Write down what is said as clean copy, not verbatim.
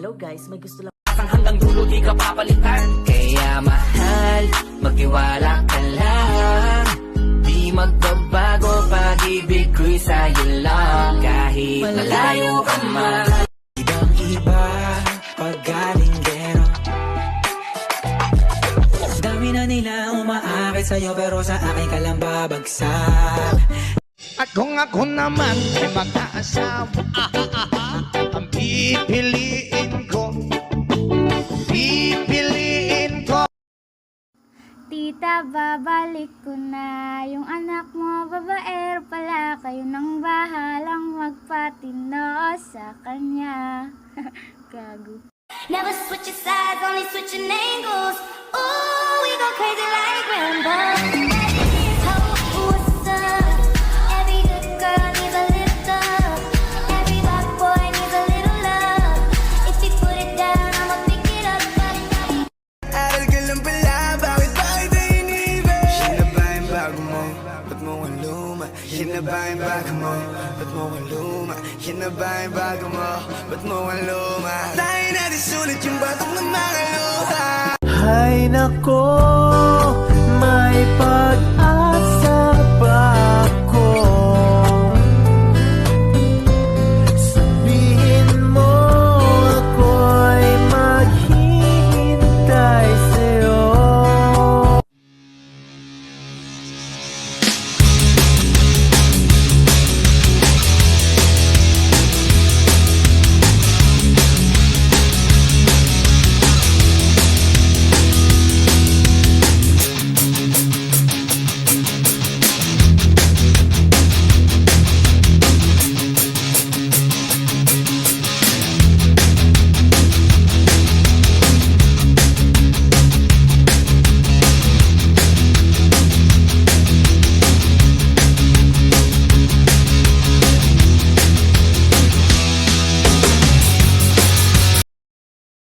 Hello guys, may gusto lang Hanggang dulo di ka papalitan. Kaya mahal, magtiwala ka lang. Di magbabago, pag-ibig ko'y sa'yo lang. Kahit malayo ka man. Ibang iba, pag-galing gero. Dami na nila umaakit sa'yo, pero sa akin ka lang babagsak. At kung ako naman ay mag-aasawa, ang pipiliin ko. Tita, babalik ko na. Yung anak mo, babaero pala. Kayo nang bahalang magpatino sa kanya. Gago. Never switching sides, only switching angles. Ooh, we go crazy like Rambo. What's up? Every good girl needs a little love. Every bad boy needs a little love. If you put it down, I'ma pick it up. Aral ka lang pala, bakit ay inibig? Yan na ba yung bago mo? Ba't mo ang luma? Yan na ba yung bago mo? Ba't mo ang luma? Yan na ba yung bago mo? Ba't mo ang luma? Tayo natin sulit yung batok ng mga luha. Hay nako, may pag